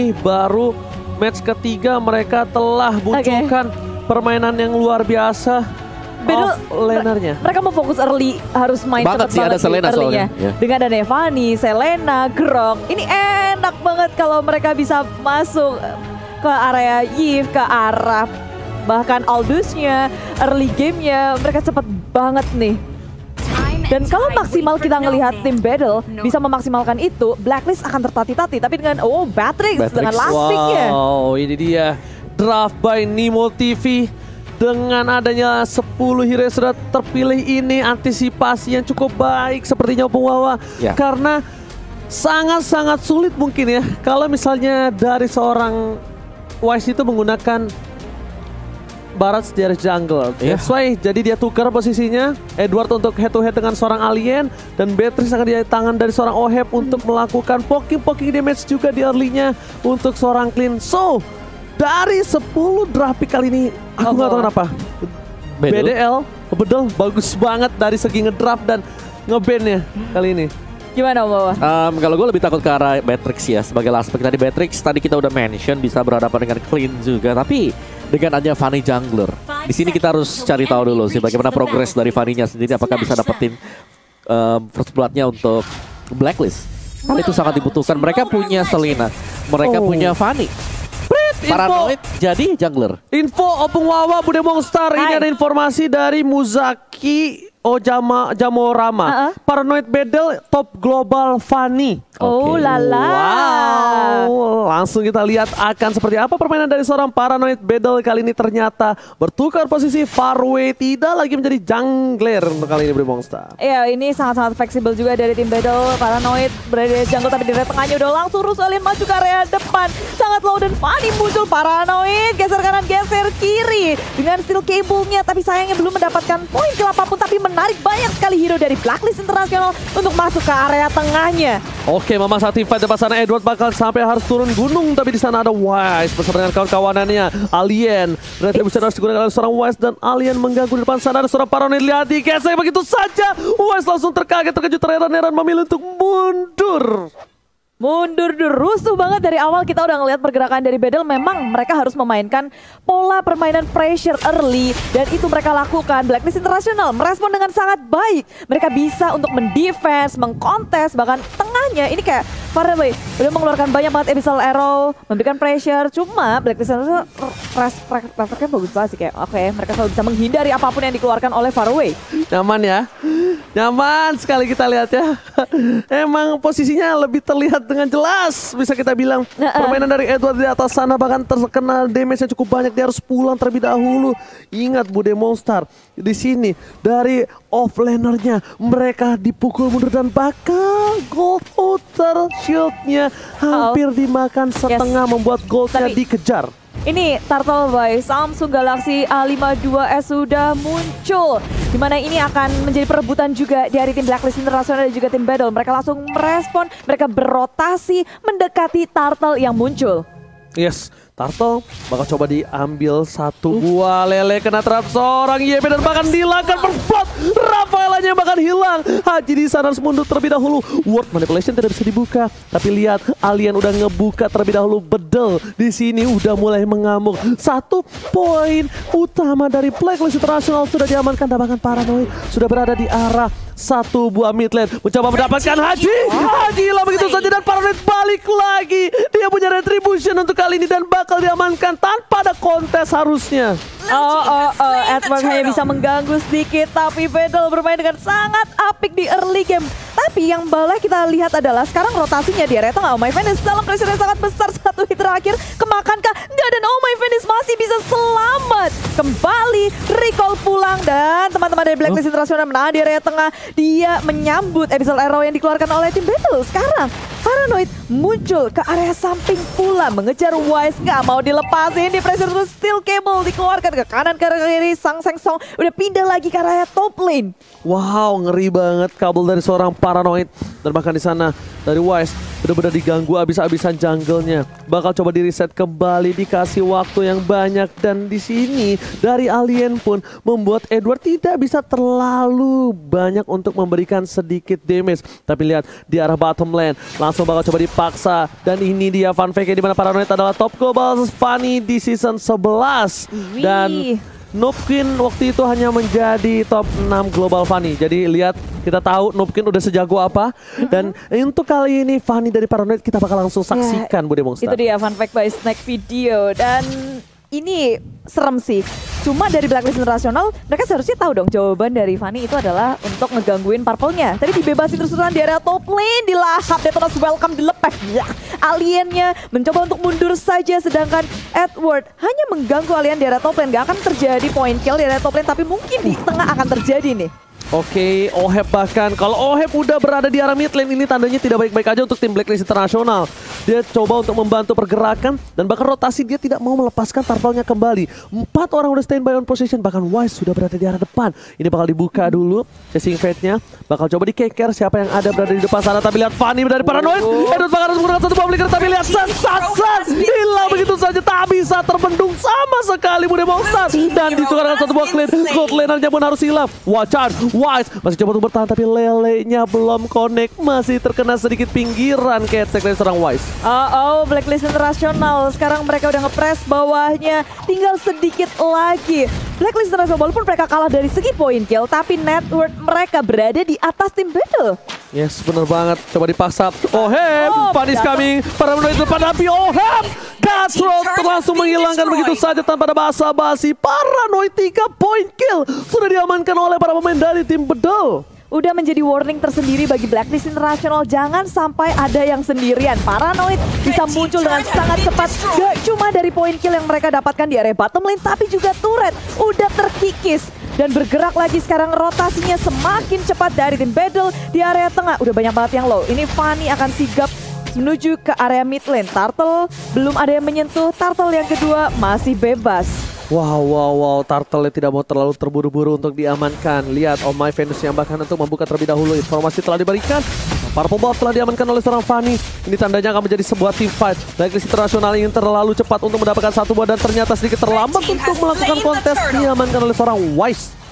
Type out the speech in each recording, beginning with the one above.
Baru match ketiga mereka telah munculkan permainan yang luar biasa. Lanernya. Mereka mau fokus early, harus main banget cepet sih, banget ada Selena early-nya. soalnya. Dengan ada Nevani, Selena, Grok. Ini enak banget kalau mereka bisa masuk ke area Yves, ke arah bahkan Aldous-nya, early game-nya. Mereka cepet banget nih. Dan kalau maksimal kita ngelihat tim battle bisa memaksimalkan itu, Blacklist akan tertati-tati. Tapi dengan Batrix dengan last pick-nya. Wow, ini dia draft by Nimo TV. Dengan adanya 10 hero yang sudah terpilih ini, antisipasi yang cukup baik sepertinya Opung Wawa. Ya. Karena sangat-sangat sulit mungkin ya kalau misalnya dari seorang Wise itu menggunakan Barat dari jungle. That's why jadi dia tukar posisinya Edward untuk head to head dengan seorang alien, dan Beatrice akan di tangan dari seorang Oheb untuk melakukan poking damage juga di early-nya untuk seorang Clean. So dari 10 draft pick kali ini aku nggak tahu kenapa BDL bedel bagus banget dari segi ngedraft dan ngebandnya kali ini. Gimana Bawa? Kalau gue lebih takut ke arah Batrix ya, sebagai last pick tadi. Batrix tadi kita udah mention bisa berhadapan dengan Clean juga, tapi dengan adanya Fanny jungler di sini kita harus cari tahu dulu sih bagaimana progres dari Fanny-nya sendiri, apakah bisa dapetin first blood-nya untuk Blacklist. Karena itu sangat dibutuhkan. Mereka punya Selena, mereka punya Fanny. Paranoid jadi jungler. Info Opung Wawa Bude Monster. Ini ada informasi dari Muzaki Jamorama. Paranoid Battle top global Fanny. Oh lala. Wow, langsung kita lihat akan seperti apa permainan dari seorang Paranoid Battle kali ini. Ternyata bertukar posisi Farway, tidak lagi menjadi jungler untuk kali ini Bude Monster. Ya, ini sangat-sangat fleksibel juga dari tim Battle. Paranoid berada di jungle, tapi di area tengahnya udah langsung Alien maju ke area depan. Sangat low dan Fanny muncul. Paranoid geser kanan, geser kiri dengan steel cable-nya, tapi sayangnya belum mendapatkan poin kill apapun. Tapi menarik banyak sekali hero dari Blacklist International untuk masuk ke area tengahnya. Oke, memasang tim fight depan sana. Edward bakal sampai harus turun gunung, tapi di sana ada Wise bersama dengan kawan-kawanannya. Alien, retribution harus digunakan oleh seorang Wise dan Alien mengganggu di depan sana. Ada seorang Paranoid, lihat digesek begitu saja. Wise langsung terkejut, terheran-heran memilih untuk mundur. Mundur rusuh banget dari awal. Kita udah ngelihat pergerakan dari Battle. Memang mereka harus memainkan pola permainan pressure early, dan itu mereka lakukan. Blacklist International merespon dengan sangat baik. Mereka bisa untuk mendefense, mengkontes, bahkan tengahnya ini kayak Farway udah mengeluarkan banyak banget Abyssal Arrow, memberikan pressure. Cuma Blacklist International refleksnya bagus banget sih, kayak oke, mereka selalu bisa menghindari apapun yang dikeluarkan oleh Farway. Nyaman ya, nyaman sekali kita lihat ya. Emang posisinya lebih terlihat dengan jelas, bisa kita bilang. Permainan dari Edward di atas sana bahkan terkena damage yang cukup banyak. Dia harus pulang terlebih dahulu. Ingat Bude Monster, di sini dari offlanernya mereka dipukul mundur dan bakal gold outer shieldnya hampir dimakan setengah, membuat goldnya dikejar. Ini Turtle by Samsung Galaxy A52s sudah muncul, dimana ini akan menjadi perebutan juga dari tim Blacklist International dan juga tim Battle. Mereka langsung merespon, mereka berotasi mendekati Turtle yang muncul. Yes, Turtle bakal coba diambil satu buah lele, kena trap seorang YB dan bahkan dihilangkan perflot. Rafaelanya bahkan hilang. Haji di sana harus mundur terlebih dahulu. Word manipulation tidak bisa dibuka, tapi lihat Alien udah ngebuka terlebih dahulu. Bedel di sini udah mulai mengamuk. 1 poin utama dari Blacklist International sudah diamankan, dan bahkan Paranoid sudah berada di arah 1 buah mid lane, mencoba mendapatkan Haji. Haji hilang begitu saja dan Paranoid balik lagi. Dia punya retribution untuk kali ini dan bakal diamankan tanpa ada kontes harusnya. Edward hanya bisa mengganggu sedikit, tapi Battle bermain dengan sangat apik di early game. Tapi yang boleh kita lihat adalah sekarang rotasinya di area tengah. Oh My Venice dalam pressure yang sangat besar, 1 hit terakhir kemakankah? Enggak, dan Oh My Venice masih bisa selamat. Kembali recall pulang, dan teman-teman dari Blacklist International menahan di area tengah. Dia menyambut Abyssal Arrow yang dikeluarkan oleh tim Battle. Sekarang Paranoid muncul ke area samping pula, mengejar Wise, nggak mau dilepasin. Di pressure terus, steel cable dikeluarkan ke kanan ke kiri. Sang Song udah pindah lagi ke area top lane. Wow, ngeri banget kabel dari seorang Paranoid, dan bahkan di sana dari Wise benar-benar diganggu abis-abisan jungle-nya. Bakal coba di reset kembali, dikasih waktu yang banyak, dan di sini dari Alien pun membuat Edward tidak bisa terlalu banyak untuk memberikan sedikit damage. Tapi lihat di arah bottom lane langsung bakal coba dipaksa, dan ini dia fun fake di mana Paranoid adalah top global Fanny di season 11 dan Noobkin waktu itu hanya menjadi top 6 global Fanny. Jadi lihat, kita tahu Noobkin udah sejago apa. Dan untuk kali ini Fanny dari Paranoid kita bakal langsung saksikan, Bude Monster. Itu dia fun fact by Snack Video. Dan ini serem sih. Cuma dari Blacklist Internasional, mereka seharusnya tahu dong jawaban dari Fanny itu adalah untuk ngegangguin purple-nya. Tadi dibebasin terus-terusan di area top lane, dilahap, Detonas welcome, dilepeh. Ya, aliennya mencoba untuk mundur saja, sedangkan Edward hanya mengganggu alien di area top lane. Gak akan terjadi point kill di area top lane, tapi mungkin di tengah akan terjadi nih. Oke, Oheb bahkan. Kalau Oheb udah berada di arah mid lane, ini tandanya tidak baik-baik aja untuk tim Blacklist Internasional. Dia coba untuk membantu pergerakan dan bahkan rotasi, dia tidak mau melepaskan turtle-nya kembali. 4 orang udah standby on position, bahkan Wise sudah berada di arah depan. Ini bakal dibuka dulu, chasing fate-nya. Bakal coba di-keker siapa yang ada berada di depan sana. Tapi lihat Fanny dari Paranoid. Edward bakal harus menggunakan satu public, tapi lihat Sensation hilang begitu saja. Tak bisa terbendung sama sekali, Bude Monster. Dan ditukarkan satu buah clean. Gold lane-nya pun harus hilang. Wajar, Wise masih coba untuk bertahan, tapi lelenya belum connect. Masih terkena sedikit pinggiran ketek dari seorang Wise. Blacklist Internasional. Sekarang mereka udah ngepres bawahnya. Tinggal sedikit lagi. Blacklist Internasional walaupun mereka kalah dari segi point kill, tapi net worth mereka berada di atas tim battle. Yes, bener banget. Coba dipaksa. Oheb, Panis coming. Para menit depan, tapi Oheb Gasrot langsung menghilangkan begitu saja tanpa ada basa-basi. Paranoid 3 point kill sudah diamankan oleh para pemain dari tim Bedel. Udah menjadi warning tersendiri bagi Blacklist International. Jangan sampai ada yang sendirian. Paranoid bisa muncul dengan sangat cepat. Gak cuma dari point kill yang mereka dapatkan di area bottom lane, tapi juga turret udah terkikis. Dan bergerak lagi sekarang, rotasinya semakin cepat dari tim battle di area tengah. Udah banyak banget yang low. Ini Fanny akan sigap menuju ke area mid lane. Turtle belum ada yang menyentuh. Turtle yang kedua masih bebas. Wow, Turtle tidak mau terlalu terburu-buru untuk diamankan. Lihat, Oh My Venus yang bahkan untuk membuka terlebih dahulu. Informasi telah diberikan. Purple Buff telah diamankan oleh seorang Fanny. Ini tandanya akan menjadi sebuah team fight. Blacklist Internasional ingin terlalu cepat untuk mendapatkan satu buah dan ternyata sedikit terlambat untuk melakukan kontes. Diamankan oleh seorang Wise.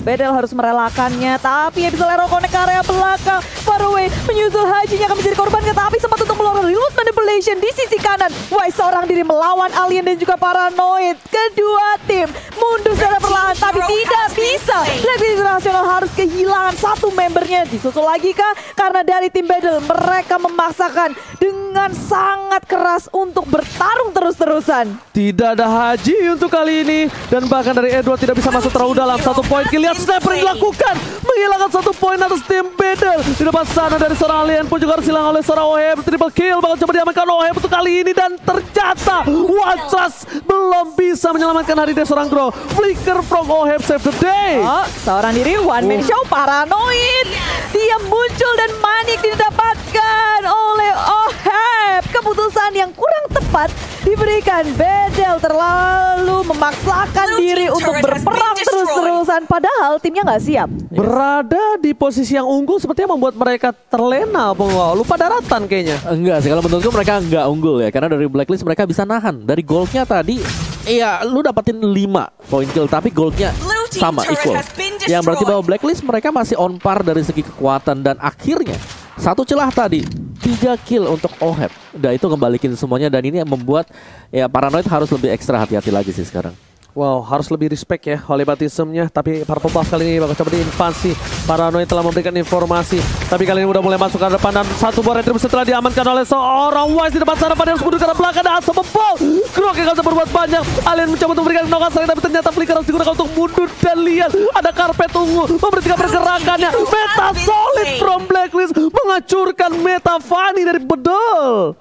Bedel harus merelakannya, tapi bisa Lero connect ke area belakang. Faraway menyusul Hajinya akan menjadi korban, tapi sempat untuk melakukan reload manipulation di sisi kanan. Wise seorang diri melawan Alien dan juga Paranoid. Kedua tim mundur secara perlahan, tapi tidak bisa. Blacklist International harus kehilangan satu membernya. Disusul lagi kah? Karena dari tim Bedel mereka memaksakan dengan sangat keras untuk bertarung terus-terusan. Tidak ada Haji untuk kali ini, dan bahkan dari Edward tidak bisa masuk terlalu dalam. Satu poin kill, lihat sniper dilakukan, menghilangkan satu poin atas tim Bedel. Di depan sana dari seorang Alien pun juga harus hilang oleh seorang Oheb. Triple kill bakal coba diamankan Oheb untuk kali ini, dan ternyata Watras belum bisa menyelamatkan hari dari seorang Grow. Flicker from Oheb save the day. Seorang diri one man show. Paranoid dia muncul dan manik didapatkan oleh Oheb. Keputusan yang kurang tepat diberikan. Bedel terlalu memaksakan diri untuk berperang terus-terusan, padahal timnya nggak siap. Berada di posisi yang unggul sepertinya membuat mereka terlena. Lupa daratan kayaknya. Enggak sih, kalau menurutku mereka enggak unggul ya, karena dari Blacklist mereka bisa nahan. Dari goldnya tadi, iya lu dapatin 5 point kill, tapi goldnya sama, equal. Yang berarti bahwa Blacklist mereka masih on par dari segi kekuatan, dan akhirnya satu celah tadi 3 kill untuk Oheb. Udah itu kembalikin semuanya, dan ini yang membuat ya Paranoid harus lebih ekstra hati-hati lagi sih sekarang. Wow, harus lebih respect ya Holybatismnya. Tapi Purple Buff kali ini bakal coba diinvasi. Paranoid telah memberikan informasi, tapi kali ini udah mulai masuk ke depan, dan satu buah retribusi setelah diamankan oleh seorang Wise di depan sana. Pada harus mundur ke belakang, dan Asa membol. Grok yang gak bisa berbuat banyak. Alien mencoba untuk memberikan knock-out strike, tapi ternyata Flicker harus digunakan untuk mundur. Dan lihat, ada karpet ungu memberhentikan pergerakannya. Meta solid from Blacklist menghancurkan meta Fanny dari Bedel.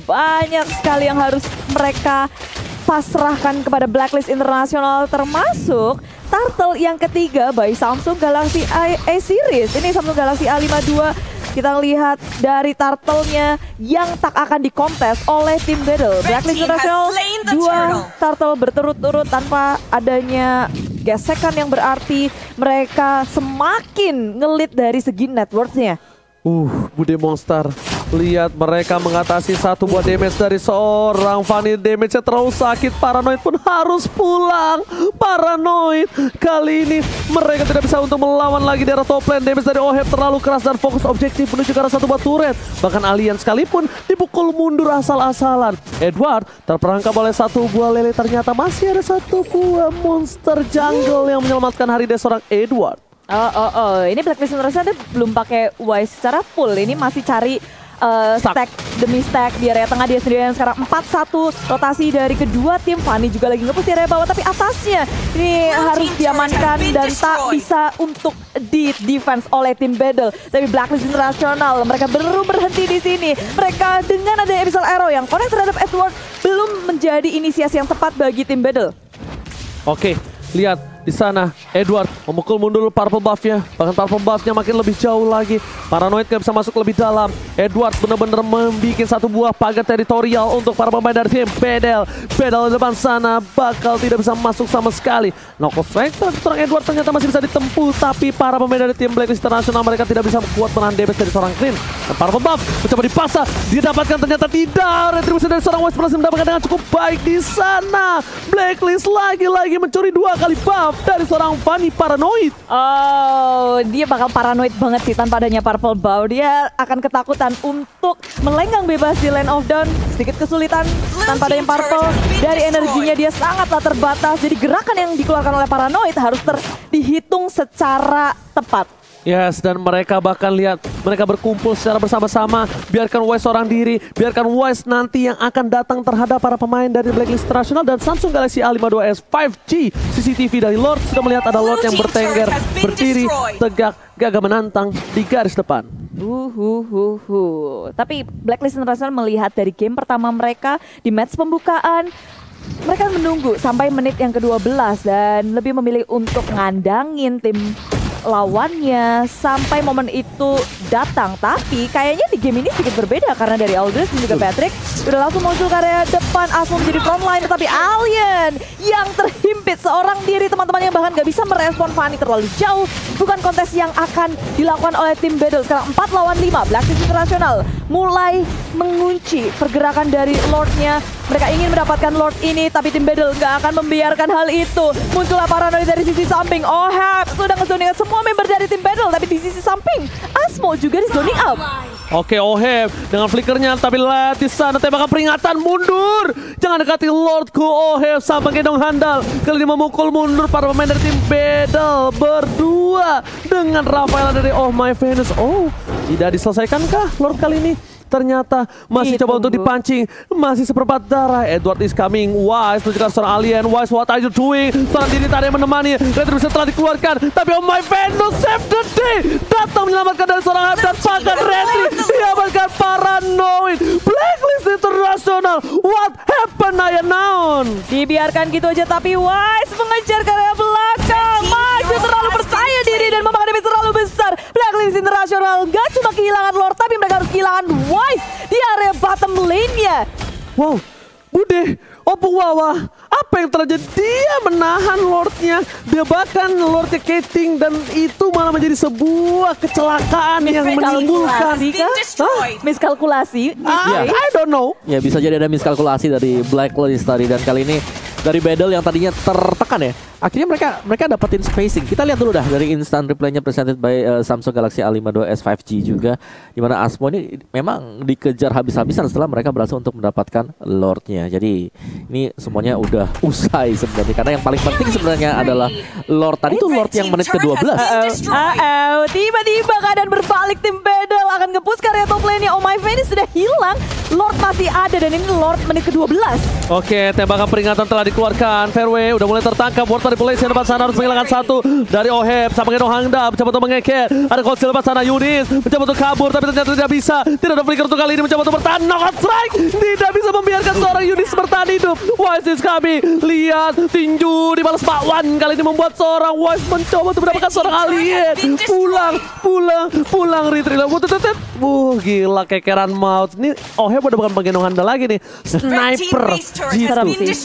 Banyak sekali yang harus mereka pasrahkan kepada Blacklist Internasional, termasuk Turtle yang ketiga by Samsung Galaxy A-Series. Ini Samsung Galaxy A52. Kita lihat dari turtle-nya yang tak akan dikontes oleh tim Battle. Blacklist International 2 turtle berturut-turut tanpa adanya gesekan yang berarti mereka semakin ngelit dari segi net worth-nya. Bude Monster. Lihat mereka mengatasi satu buah damage dari seorang Fanny. Damage-nya terlalu sakit. Paranoid pun harus pulang. Paranoid. Kali ini mereka tidak bisa untuk melawan lagi daerah top lane. Damage dari Oheb terlalu keras dan fokus objektif menuju ke arah satu buah turret. Bahkan Alien sekalipun dipukul mundur asal-asalan. Edward terperangkap oleh satu buah lele. Ternyata masih ada satu buah monster jungle yang menyelamatkan hari dari seorang Edward. Ini Blacklist International belum pakai Wise secara full. Ini masih cari stack demi stack di area tengah. Dia sendiri yang sekarang 4-1 rotasi dari kedua tim. Fanny juga lagi nge-push di area bawah, tapi atasnya ini harus diamankan dan tak bisa untuk di-defense oleh tim Battle. Tapi Blacklist International mereka baru berhenti di sini. Mereka dengan ada Abyssal Arrow yang connect terhadap Edward belum menjadi inisiasi yang tepat bagi tim Battle. Oke, lihat di sana Edward memukul mundur purple buff-nya. Bahkan purple buff-nya makin lebih jauh lagi. Paranoid gak bisa masuk lebih dalam. Edward benar-benar membuat satu buah pagar teritorial untuk para pemain dari tim Bedel. Bedel di depan sana bakal tidak bisa masuk sama sekali. Knockoff strength seorang Edward ternyata masih bisa ditempuh. Tapi para pemain dari tim Blacklist International mereka tidak bisa kuat menahan damage dari seorang Clean. Dan purple buff mencoba dipaksa. Didapatkan ternyata tidak. Retribusi dari seorang West berhasil mendapatkan dengan cukup baik di sana. Blacklist lagi-lagi mencuri 2 kali buff dari seorang Fanny Paranoid. Dia bakal paranoid banget sih tanpa adanya purple buff. Dia akan ketakutan untuk melenggang bebas di Land of Dawn. Sedikit kesulitan tanpa adanya purple. Dari energinya dia sangatlah terbatas. Jadi gerakan yang dikeluarkan oleh Paranoid harus dihitung secara tepat. Yes, dan mereka bahkan lihat mereka berkumpul secara bersama-sama. Biarkan Wise seorang diri, biarkan Wise nanti yang akan datang terhadap para pemain dari Blacklist International. Dan Samsung Galaxy A52s 5G CCTV dari Lord sudah melihat ada Lord yang bertengger, berdiri, tegak, gagah menantang di garis depan. Tapi Blacklist International melihat dari game pertama mereka di match pembukaan, mereka menunggu sampai menit yang ke-12 dan lebih memilih untuk ngandangin tim lawannya sampai momen itu datang. Tapi kayaknya di game ini sedikit berbeda karena dari Aldous dan juga Patrick udah langsung muncul ke area depan. Asmo menjadi frontline, tapi Alien yang terhimpit seorang diri teman-teman yang bahkan gak bisa merespon Fanny terlalu jauh. Bukan kontes yang akan dilakukan oleh tim Battle. Sekarang 4 lawan 5. Blacklist International mulai mengunci pergerakan dari Lordnya. Mereka ingin mendapatkan Lord ini, tapi tim Battle gak akan membiarkan hal itu. Muncullah Paranoid dari sisi samping. Oheb sudah nge-zoning semua member dari tim Battle, tapi di sisi samping Asmo juga di zoning up. Oke, Oheb dengan flickernya, tapi lihat di sana tembakan peringatan mundur. Jangan dekati Lordku. Oheb sama gendong handal. Kali ini memukul mundur para pemain dari tim Battle berdua dengan Rafaela dari Oh My Venus. Tidak diselesaikankah Lord kali ini? Ternyata masih coba untuk dipancing. Masih seperempat darah. Edward is coming. Wise menunjukkan seorang Alien. Wise, what are you doing? Seorang diri tadi yang menemani. Retribusi telah dikeluarkan. Tapi Oh My Venus save the day. Datang menyelamatkan dari seorang Hype dan bahkan Retri diamankan Paranoid. Blacklist International. What happened I known? Dibiarkan gitu aja, tapi Wise mengejar ke area belakang. Maju terlalu percaya diri dan memakan damage terlalu besar. Blacklist International gak cuma kehilangan Lord, tapi mereka harus kehilangan Wise di area bottom lane-nya. Wow, Bude, Opung Wawa, apa yang terjadi? Dia menahan Lordnya. Dia bahkan Lordnya Keting dan itu malah menjadi sebuah kecelakaan yang menimbulkan miskalkulasi. I don't know. Ya bisa jadi ada miskalkulasi dari Blacklist tadi, dan kali ini dari Battle yang tadinya tertekan ya, akhirnya mereka dapetin spacing. Kita lihat dulu dah dari instant replaynya presented by Samsung Galaxy A52s 5G juga, dimana Asmo ini memang dikejar habis-habisan setelah mereka berhasil untuk mendapatkan Lordnya. Jadi ini semuanya udah usai sebenarnya, karena yang paling penting sebenarnya adalah Lord tadi itu Lord yang menit ke-12. Tiba-tiba keadaan berbalik, tim Battle akan nge-push ke area top lane-nya. Oh My Venus sudah hilang, Lord masih ada dan ini Lord menit ke-12. Oke, tembakan peringatan telah dikeluarkan. Fairway udah mulai tertangkap. Water di polisi depan sana harus menghilangkan satu dari Oheb. Sama gendong Hangda mencoba untuk mengeket. Ada Kocil depan sana. Yudis mencoba untuk kabur, tapi ternyata tidak bisa. Tidak ada flicker untuk kali ini. Mencoba untuk bertahan. Knockout strike. Tidak bisa membiarkan seorang Yudis bertahan hidup. Wise is coming. Lihat tinju dibalas Pak Wan. Kali ini membuat seorang Wise mencoba untuk mendapatkan seorang Alien. Pulang retreat. Gila kekeran maut. Ini Oheb udah bukan menggendong Hangda lagi nih. Sniper gitu.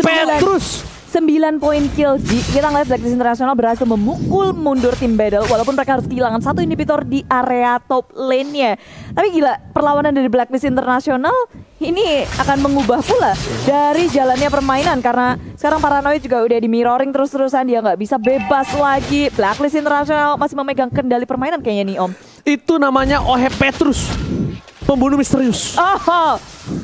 Petrus 9 poin kill. Kita ngeliat Blacklist International berhasil memukul mundur tim Battle walaupun mereka harus kehilangan satu inhibitor di area top lane-nya. Tapi gila, perlawanan dari Blacklist International ini akan mengubah pula dari jalannya permainan karena sekarang Paranoid juga udah di mirroring terus-terusan, dia nggak bisa bebas lagi. Blacklist International masih memegang kendali permainan kayaknya nih Om. Itu namanya Oheb Petrus, pembunuh misterius.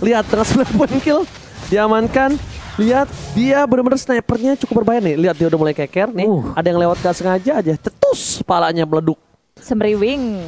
Lihat dengan 9 poin kill diamankan. Lihat, dia benar-benar snipernya cukup berbahaya nih. Lihat, dia udah mulai keker nih. Ada yang lewat gak sengaja aja, cetus palanya meleduk. Semriwing.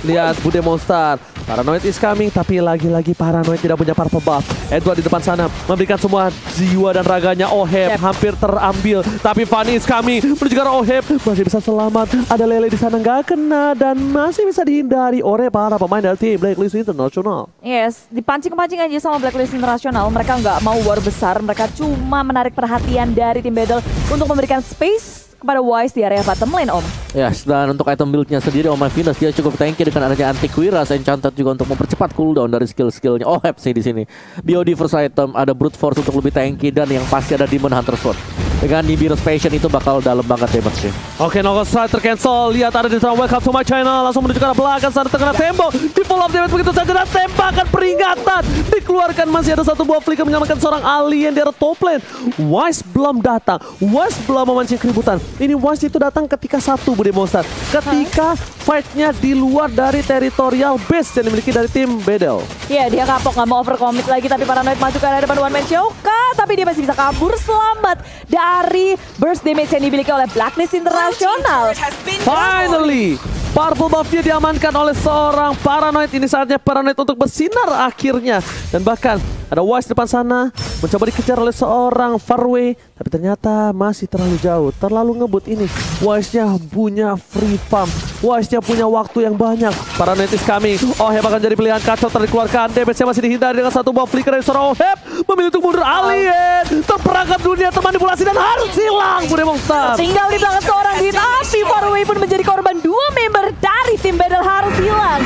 Lihat Bude Monster, Paranoid is coming, tapi lagi-lagi Paranoid tidak punya purple buff. Edward di depan sana memberikan semua jiwa dan raganya. Oheb hampir terambil, tapi Fanny is coming menuju ke arah Oheb, masih bisa selamat. Ada Lele di sana nggak kena dan masih bisa dihindari oleh para pemain dari tim Blacklist International. Yes, dipancing-pancing aja sama Blacklist International. Mereka nggak mau war besar, mereka cuma menarik perhatian dari tim Battle untuk memberikan space kepada Wise di area bottom lane, Om. Yes, dan untuk item build-nya sendiri Om Venus dia cukup tanky dengan adanya Antiquiras Enchanted juga untuk mempercepat cooldown dari skill-skillnya. Oheb sih di sini. BOD first item, ada Brute Force untuk lebih tanky dan yang pasti ada Demon Hunter Sword. Dengan Nibiru's Passion itu bakal dalam banget damage-nya. Oke, Knockout Strike tercancel. Lihat ada di sana, welcome to my channel. Langsung menuju ke arah belakang sana terkena tembok. Di follow up damage begitu saja dan tembakan peringatan dikeluarkan. Masih ada satu buah flicker menyelamatkan seorang alien di arah top lane. Wise belum datang. Wise belum memancing keributan. Ini Wise itu datang ketika satu Bude Monster. Ketika fight-nya di luar dari territorial base yang dimiliki dari tim Battle. Iya, dia kapok, nggak mau overcommit lagi, tapi Paranoid maju ke arah depan one man Shoka, tapi dia masih bisa kabur selamat dari burst damage yang dimiliki oleh Blacklist International. Finally, purple buff-nya diamankan oleh seorang Paranoid. Ini saatnya Paranoid untuk bersinar akhirnya. Dan bahkan ada Wise depan sana mencoba dikejar oleh seorang Farway, tapi ternyata masih terlalu jauh, terlalu ngebut ini. Wise-nya punya free farm, Wise-nya punya waktu yang banyak. Paranoid is coming. Oheb akan jadi pilihan kacau, dikeluarkan. Damage-nya masih dihindari dengan satu buah flicker dari seorang Oheb. Memilih untuk mundur alien. Terperangkap dunia termanipulasi dan harus hilang Bude Monster. Tinggal di belakang seorang di tapi Farway pun menjadi korban. Dua member dari tim Battle harus hilang.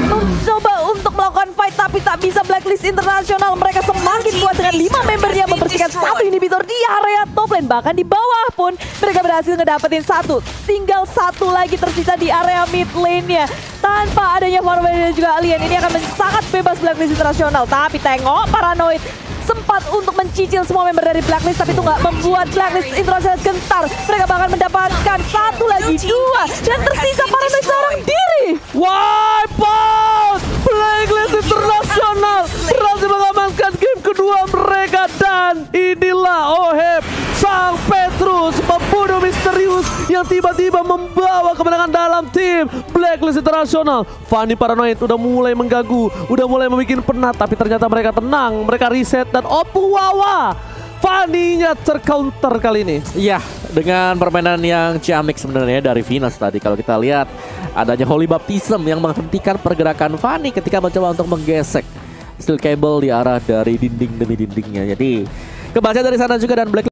Mencoba untuk melakukan fight tapi tak bisa. Blacklist International mereka semakin kuat dengan 5 membernya membersihkan satu inhibitor di area top lane. Bahkan di bawah pun mereka berhasil ngedapetin satu. Tinggal satu lagi tersisa di area mid lane-nya. Tanpa adanya Farway dan juga alien, ini akan sangat bebas Blacklist International. Tapi tengok Paranoid sempat untuk mencicil semua member dari Blacklist, tapi itu nggak membuat Blacklist International gentar. Mereka bahkan mendapatkan satu lagi, dua, dan tersisa Paranoid seorang diri. Wipe out! Blacklist International berhasil mengamankan game kedua mereka. Dan inilah Oheb, sang Petrus, pembunuh misterius yang tiba-tiba membawa kemenangan dalam tim Blacklist International. Fanny Paranoid udah mulai mengganggu, udah mulai membuat penat, tapi ternyata mereka tenang, mereka reset dan Opu Wawa. Fanny-nya tercounter kali ini. Iya, dengan permainan yang ciamik sebenarnya dari Venus tadi. Kalau kita lihat adanya Holy Baptism yang menghentikan pergerakan Fanny ketika mencoba untuk menggesek steel cable di arah dari dinding demi dindingnya. Jadi kebaca dari sana juga dan Black